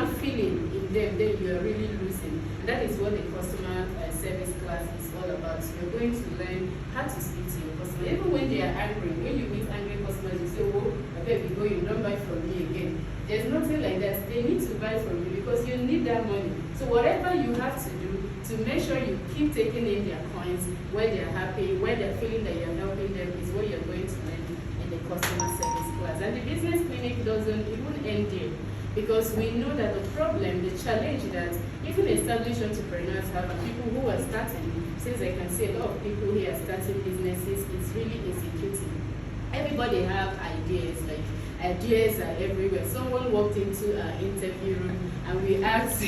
not feeling in them, then you are really losing. And that is what the customer service class is all about. So you're going to learn how to speak to your customer. Even when they are angry, when you meet angry customers, you say, oh, I beg you go, you don't buy from me again. There's nothing like that. They need to buy from you because you need that money. So whatever you have to do to make sure you keep taking in their coins when they're happy, when they're feeling that you're helping them, is what you're going to learn in the customer service class. And the business clinic doesn't even end there, because we know that the problem, the challenge that even established entrepreneurs have, and people who are starting, since I can see a lot of people here are starting businesses, is really executing. Everybody have ideas, like ideas are everywhere. Someone walked into our interview room and we asked,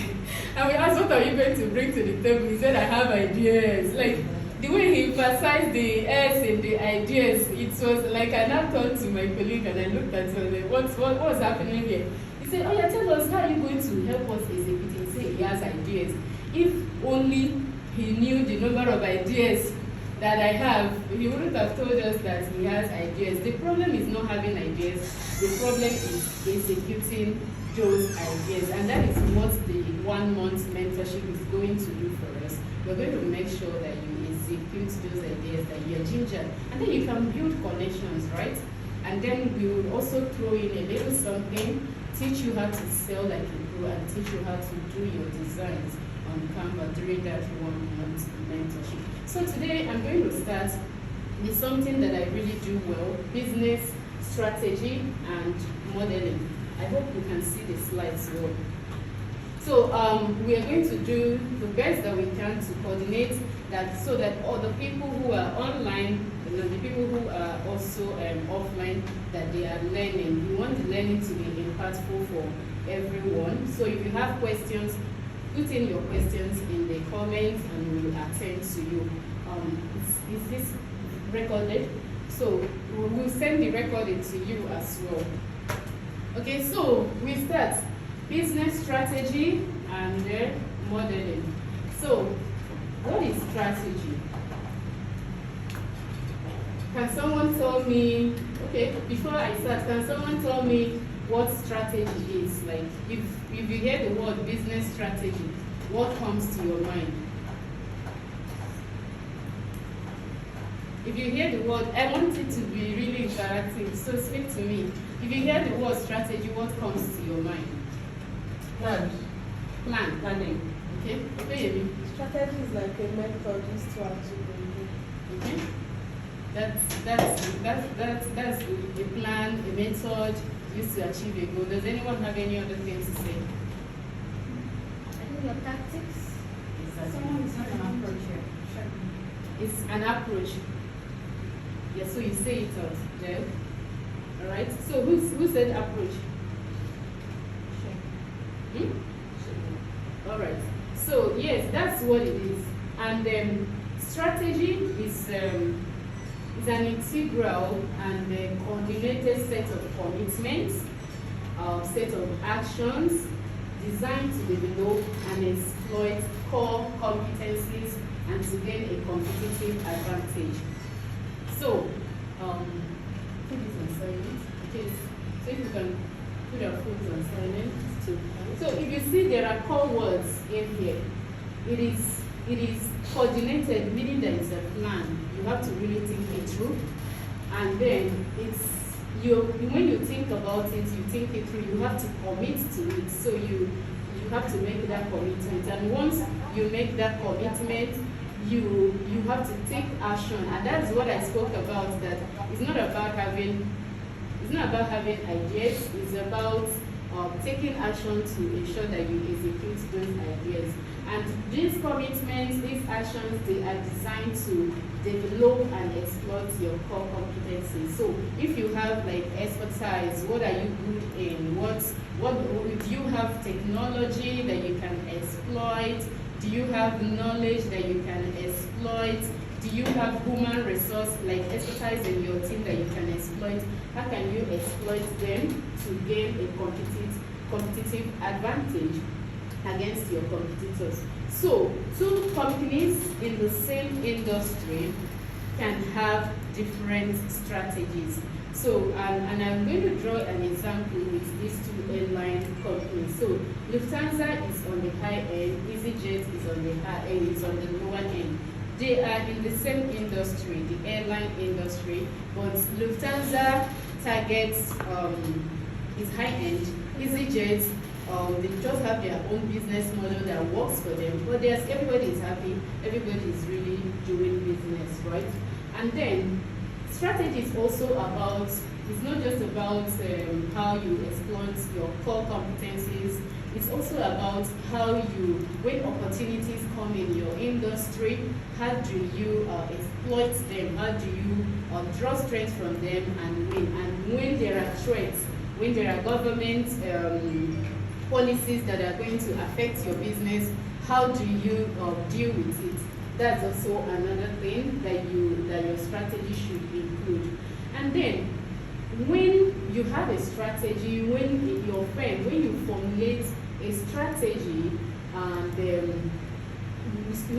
what are you going to bring to the table? He said, I have ideas. Like, the way he emphasized the S in the ideas, it was like I now turned to my colleague and I looked at her like, what's happening here? He said, oh yeah, tell us, how are you going to help us execute? He said he has ideas. If only he knew the number of ideas that I have, he wouldn't have told us that he has ideas. The problem is not having ideas. The problem is executing those ideas. And that is what the 1 month mentorship is going to do for us. We're going to make sure that you execute those ideas, that you're ginger. And then you can build connections, right? And then we will also throw in a little something, teach you how to sell like a pro, and teach you how to do your designs on Canva during that 1 month mentorship. So today I'm going to start with something that I really do well, business strategy and modeling. I hope you can see the slides well. So we are going to do the best that we can to coordinate that, so that all the people who are online, the people who are also offline, that they are learning. We want the learning to be impactful for everyone. So if you have questions, put in your questions in the comments and we will attend to you. Is this recorded? So we'll send the recording to you as well. Okay, so we start business strategy and modeling. So what is strategy? Can someone tell me, okay, before I start, can someone tell me what strategy is? Like, if you hear the word business strategy, what comes to your mind? If you hear the word, I want it to be really interactive, so speak to me. If you hear the word strategy, what comes to your mind? Planning. Okay. Okay. Strategy is like a method used to achieve a goal. Okay. That's a plan, a method used to achieve a goal. Does anyone have any other things to say? I think your tactics. Exactly. Someone is not an approach here. Sure. It's an approach. Yeah, so you say it out, Jeff. All right. So who said approach? Sure. All right. So yes, that's what it is. And strategy is an integral and coordinated set of commitments, set of actions designed to develop and exploit core competencies and to gain a competitive advantage. So, put this on silent. Okay. So if you can put your phones on silent too. So if you see there are core words in here, it is coordinated, meaning there is a plan. You have to really think it through, and then when you think about it, you think it through. You have to commit to it. So you have to make that commitment, and once you make that commitment, you have to take action, and that's what I spoke about. That it's not about having ideas. It's about taking action to ensure that you execute those ideas. And these commitments, these actions, they are designed to develop and exploit your core competencies. So if you have like expertise, what are you good in? Do you have technology that you can exploit? Do you have knowledge that you can exploit? Do you have human resource like expertise in your team that you can exploit? How can you exploit them to gain a competitive advantage against your competitors? So, two companies in the same industry can have different strategies. So, and I'm going to draw an example with these two airline companies. So Lufthansa is on the high end, EasyJet is on the high end, is on the lower end. They are in the same industry, the airline industry, but Lufthansa targets is high end. EasyJet, they just have their own business model that works for them, but everybody is happy, everybody is really doing business, right? And then strategy is also about, it's not just about how you exploit your core competencies, it's also about how you, when opportunities come in your industry, how do you exploit them, how do you draw strength from them and win. And when there are threats, when there are government policies that are going to affect your business, how do you deal with it? That's also another thing that your strategy should include. And then, when you have a strategy, when you formulate a strategy, and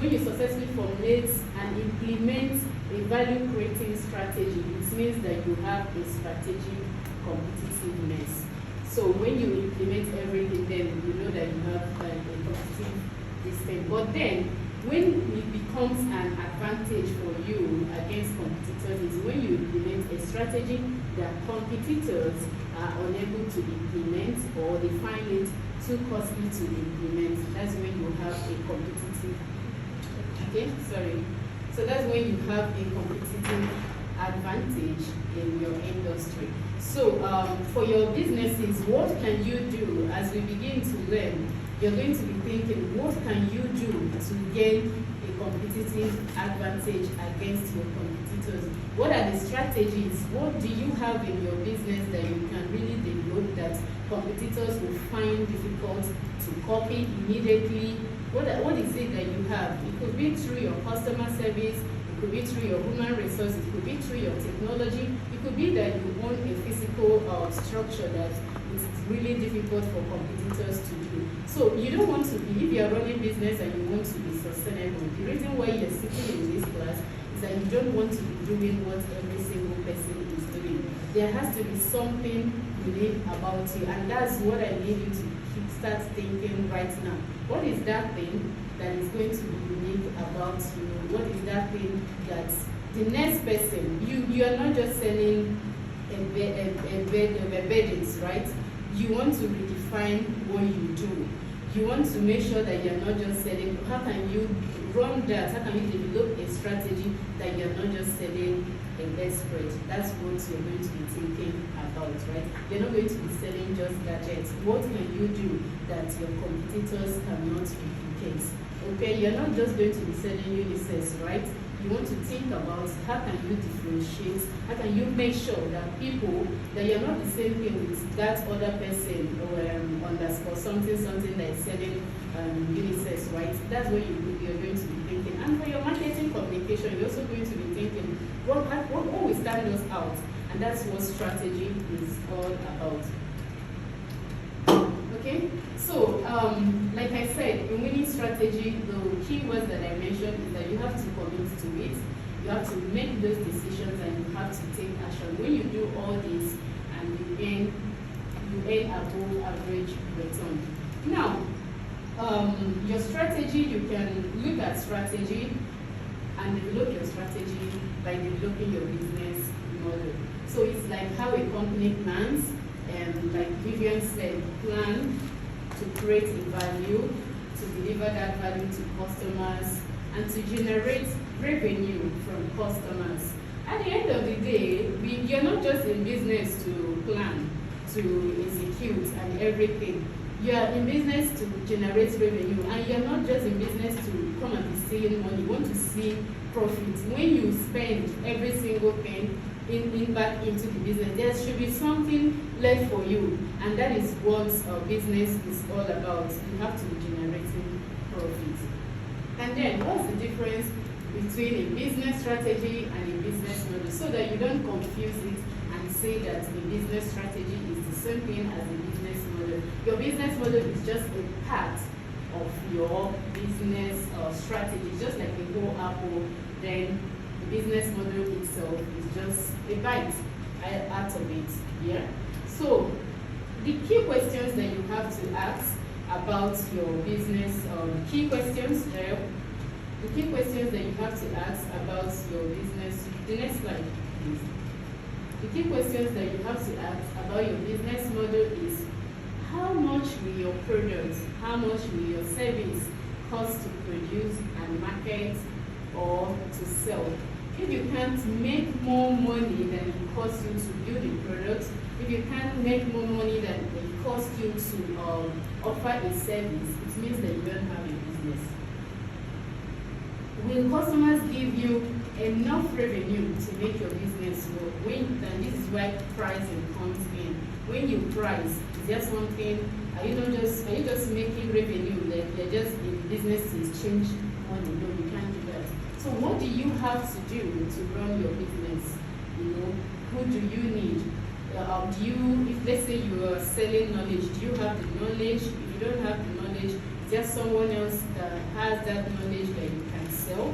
when you successfully formulate and implement a value-creating strategy, it means that you have a strategic competitiveness. So when you implement everything, then you know that you have a competitive system. But then, when it becomes an advantage for you against competitors is when you implement a strategy that competitors are unable to implement, or they find it too costly to implement. That's when you have a competitive, So that's when you have a competitive advantage in your industry. So for your businesses, what can you do as we begin to learn? You're going to be thinking, what can you do to gain a competitive advantage against your competitors? What are the strategies? What do you have in your business that you can really develop that competitors will find difficult to copy immediately? What is it that you have? It could be through your customer service, it could be through your human resources, it could be through your technology, it could be that you own a physical structure that it's really difficult for competitors to do. So you don't want to be, if you're running business and you want to be sustainable, the reason why you're sitting in this class is that you don't want to be doing what every single person is doing. There has to be something unique about you, and that's what I need you to start thinking right now. What is that thing that is going to be unique about you? What is that thing that the next person, you are not just selling beddings, right? You want to redefine what you do. You want to make sure that you're not just selling. How can you run that? How can you develop a strategy that you're not just selling a bed spread? That's what you're going to be thinking about, right? You're not going to be selling just gadgets. What can you do that your competitors cannot replicate? Okay, you're not just going to be selling unisex, right? You want to think about how can you differentiate, how can you make sure that people, that you're not the same thing with that other person or underscore something that is selling unisex, right? That's what you're going to be thinking. And for your marketing communication, you're also going to be thinking, what will stand us out? And that's what strategy is all about. Okay, so like I said, in winning strategy, the keywords that I mentioned is that you have to commit to it, you have to make those decisions, and you have to take action. When you do all this, and you earn above average return. Now, your strategy, you can look at strategy and develop your strategy by developing your business model. So it's like how a company plans. Like Vivian said, plan to create a value, to deliver that value to customers, and to generate revenue from customers. At the end of the day, you're not just in business to plan, to execute and everything. You're in business to generate revenue, and you're not just in business to come and be seeing money. You want to see profit. When you spend every single thing back into the business, there should be something left for you, and that is what business is all about. You have to be generating profit. And then, what's the difference between a business strategy and a business model, so that you don't confuse it and say that a business strategy is the same thing as a business model. Your business model is just a part of your business strategy, just like the whole apple. Then the business model itself is just a bite out of it. Yeah. So the key questions that you have to ask about your business, key questions. The key questions that you have to ask about your business. The next slide, please. The key questions that you have to ask about your business model is, how much will your product, how much will your service cost to produce and market or to sell? If you can't make more money than it costs you to build a product, if you can't make more money than it costs you to offer a service, it means that you don't have a business. Will customers give you enough revenue to make your business work? And this is where pricing comes in. When you price, is there something? Are you just making revenue? Like you're just in business to exchange money? No, you can't do that. So what do you have to do to run your business? Who do you need? If let's say you are selling knowledge, do you have the knowledge? If you don't have the knowledge, is there someone else that has that knowledge that you can sell?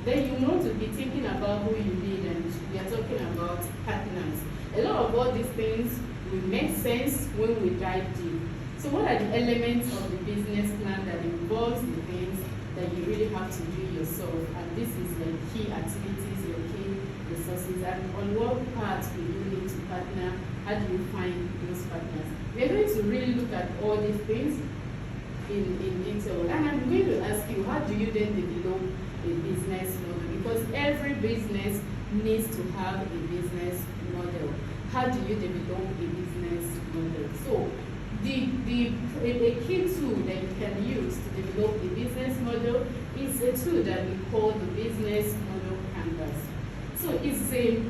Then you want to be thinking about who you need, and we are talking about partners. A lot of all these things will make sense when we dive deep. So what are the elements of the business plan that involves the things that you really have to do yourself? And this is like key activities, your key resources, and on what part will you need to partner? How do you find those partners? We are going to really look at all these things in detail. And I'm going to ask you, how do you then develop a business model? Because every business needs to have a business model. How do you develop a business model? So a key tool that you can use to develop a business model is a tool that we call the business model canvas. So it's a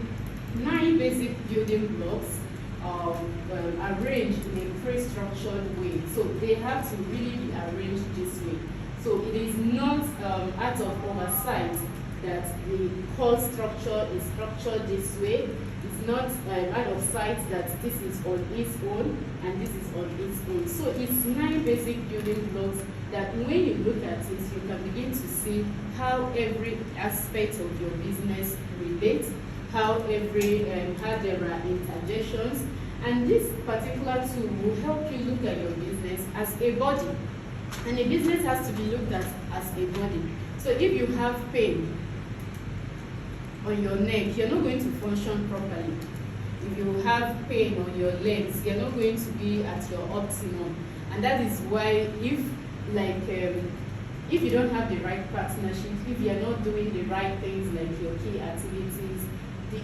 9 basic building blocks arranged in a pre-structured way. So they have to really be arranged this way. So it is not out of oversight that the whole structure is structured this way. It's not out of sight that this is on its own and this is on its own. So it's 9 basic building blocks that when you look at it, you can begin to see how every aspect of your business relates, how there are interjections, and this particular tool will help you look at your business as a body. And a business has to be looked at as a body. So if you have pain on your neck, you're not going to function properly. If you have pain on your legs, you're not going to be at your optimum. And that is why if you don't have the right partnership, if you're not doing the right things like your key activities,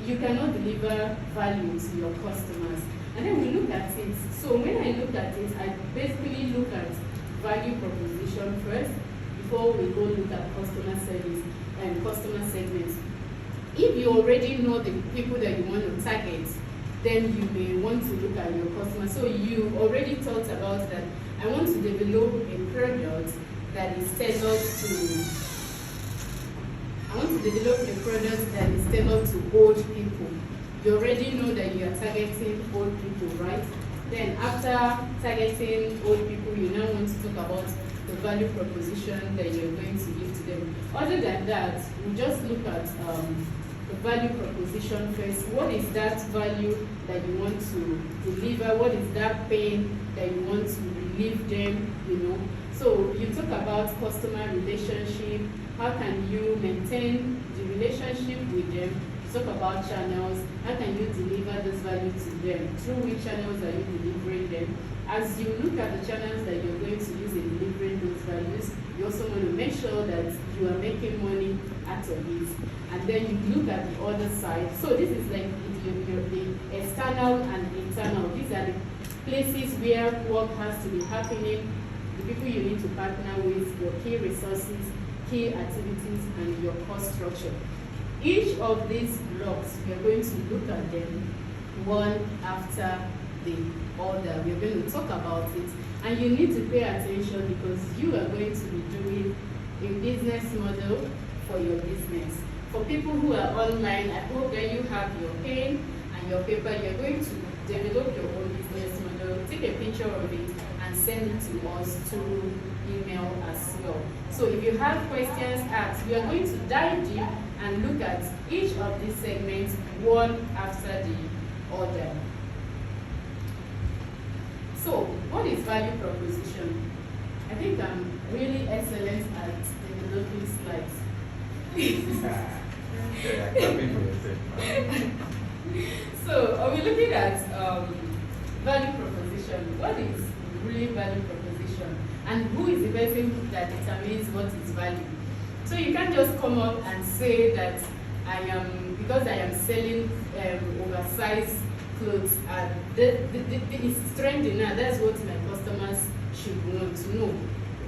you cannot deliver value to your customers. And then we look at it. So when I look at it, I basically look at value proposition first before we go look at customer service and customer segments. If you already know the people that you want to target, then you may want to look at your customers. So you already thought about that. I want to develop a product that is tailored to old people. You already know that you are targeting old people, right? Then after targeting old people, you now want to talk about the value proposition that you're going to give to them. Other than that, we just look at the value proposition first. What is that value that you want to deliver? What is that pain that you want to relieve them, So you talk about customer relationship. How can you maintain the relationship with them? You talk about channels. How can you deliver this value to them? Through which channels are you delivering them? As you look at the channels that you're going to use in delivering those values, you also want to make sure that you are making money out of it. And then you look at the other side. So this is like the external and internal. These are the places where work has to be happening, the people you need to partner with, your key resources, key activities, and your cost structure. Each of these blocks, we are going to look at them one after the other. We are going to talk about it. And you need to pay attention because you are going to be doing a business model for your business. For people who are online, I hope that you have your pen and your paper. You're going to develop your own business model, take a picture of it, and send it to us through email as well. So if you have questions, ask. We are going to dive deep and look at each of these segments one after the other. So what is value proposition? really excellent at developing slides. Yeah, clapping for yourself. So, are we looking at value proposition? What is really value proposition? And who is the person that determines what is value? So you can't just come up and say that because I am selling oversized clothes, and it's trending now, that's what my customers should want to know.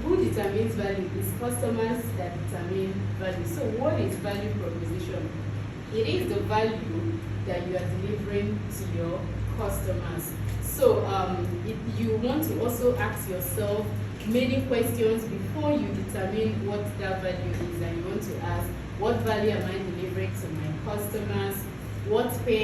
Who determines value? It's customers that determine value. So what is value proposition? It is the value that you are delivering to your customers. So you want to also ask yourself many questions before you determine what that value is, and you want to ask, what value am I delivering to my customers? What pain